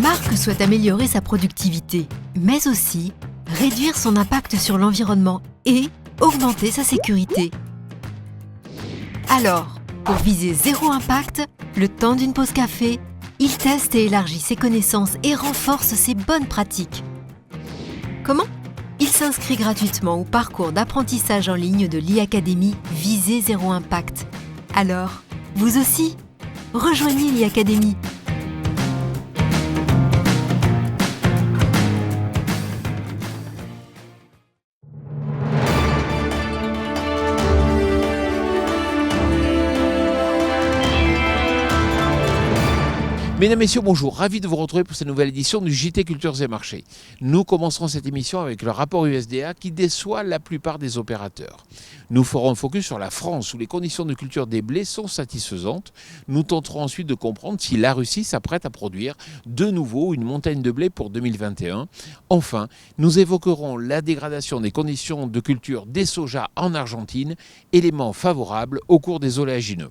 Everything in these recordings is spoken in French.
Marc souhaite améliorer sa productivité, mais aussi réduire son impact sur l'environnement et augmenter sa sécurité. Alors, pour viser zéro impact, le temps d'une pause café, il teste et élargit ses connaissances et renforce ses bonnes pratiques. Comment ? Il s'inscrit gratuitement au parcours d'apprentissage en ligne de l'e-Academy Viser Zéro Impact. Alors, vous aussi, rejoignez l'e-Academy. Mesdames, Messieurs, bonjour. Ravi de vous retrouver pour cette nouvelle édition du JT Cultures et Marchés. Nous commencerons cette émission avec le rapport USDA qui déçoit la plupart des opérateurs. Nous ferons un focus sur la France où les conditions de culture des blés sont satisfaisantes. Nous tenterons ensuite de comprendre si la Russie s'apprête à produire de nouveau une montagne de blé pour 2021. Enfin, nous évoquerons la dégradation des conditions de culture des sojas en Argentine, élément favorable au cours des oléagineux.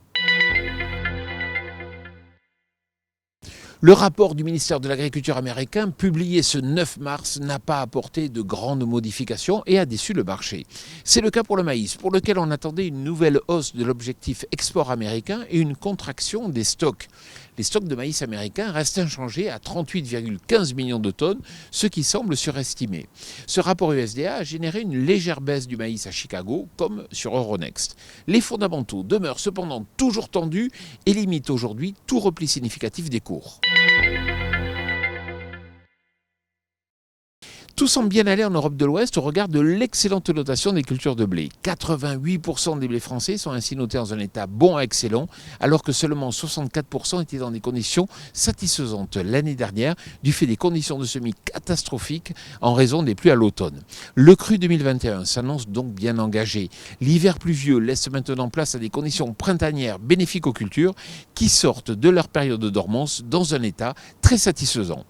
Le rapport du ministère de l'Agriculture américain, publié ce 9 mars, n'a pas apporté de grandes modifications et a déçu le marché. C'est le cas pour le maïs, pour lequel on attendait une nouvelle hausse de l'objectif export américain et une contraction des stocks. Les stocks de maïs américains restent inchangés à 38,15 millions de tonnes, ce qui semble surestimé. Ce rapport USDA a généré une légère baisse du maïs à Chicago, comme sur Euronext. Les fondamentaux demeurent cependant toujours tendus et limitent aujourd'hui tout repli significatif des cours. Tout semble bien aller en Europe de l'Ouest au regard de l'excellente notation des cultures de blé. 88% des blés français sont ainsi notés dans un état bon à excellent, alors que seulement 64% étaient dans des conditions satisfaisantes l'année dernière, du fait des conditions de semis catastrophiques en raison des pluies à l'automne. Le cru 2021 s'annonce donc bien engagé. L'hiver pluvieux laisse maintenant place à des conditions printanières bénéfiques aux cultures qui sortent de leur période de dormance dans un état très satisfaisant.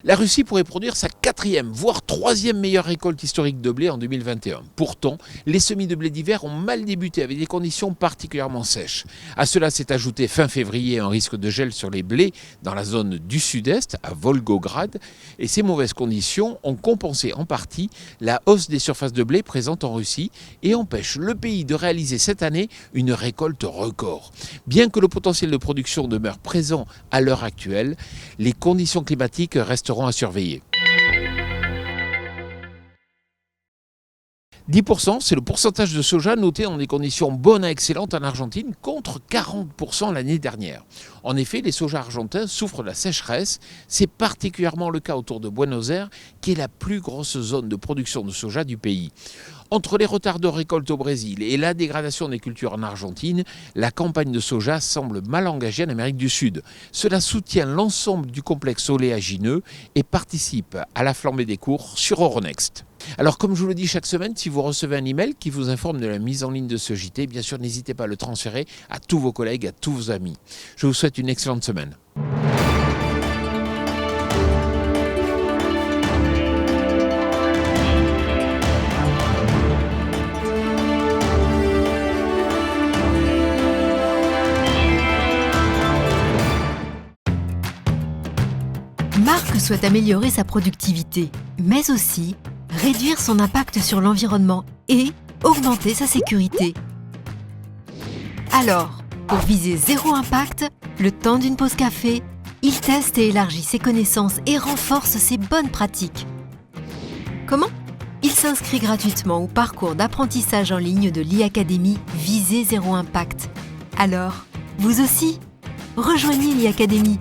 La Russie pourrait produire sa 4e, voire 3e meilleure récolte historique de blé en 2021. Pourtant, les semis de blé d'hiver ont mal débuté avec des conditions particulièrement sèches. À cela s'est ajouté fin février un risque de gel sur les blés dans la zone du sud-est, à Volgograd, et ces mauvaises conditions ont compensé en partie la hausse des surfaces de blé présentes en Russie et empêchent le pays de réaliser cette année une récolte record. Bien que le potentiel de production demeure présent à l'heure actuelle, les conditions climatiques restent à surveiller. 10%, c'est le pourcentage de soja noté dans des conditions bonnes à excellentes en Argentine contre 40% l'année dernière. En effet, les sojas argentins souffrent de la sécheresse. C'est particulièrement le cas autour de Buenos Aires, qui est la plus grosse zone de production de soja du pays. Entre les retards de récolte au Brésil et la dégradation des cultures en Argentine, la campagne de soja semble mal engagée en Amérique du Sud. Cela soutient l'ensemble du complexe oléagineux et participe à la flambée des cours sur Euronext. Alors comme je vous le dis chaque semaine, si vous recevez un email qui vous informe de la mise en ligne de ce JT, bien sûr n'hésitez pas à le transférer à tous vos collègues, à tous vos amis. Je vous souhaite une excellente semaine. Marc souhaite améliorer sa productivité, mais aussi réduire son impact sur l'environnement et augmenter sa sécurité. Alors, pour viser zéro impact, le temps d'une pause café, il teste et élargit ses connaissances et renforce ses bonnes pratiques. Comment ? Il s'inscrit gratuitement au parcours d'apprentissage en ligne de l'e-Academy Viser Zéro Impact. Alors, vous aussi, rejoignez l'e-Academy.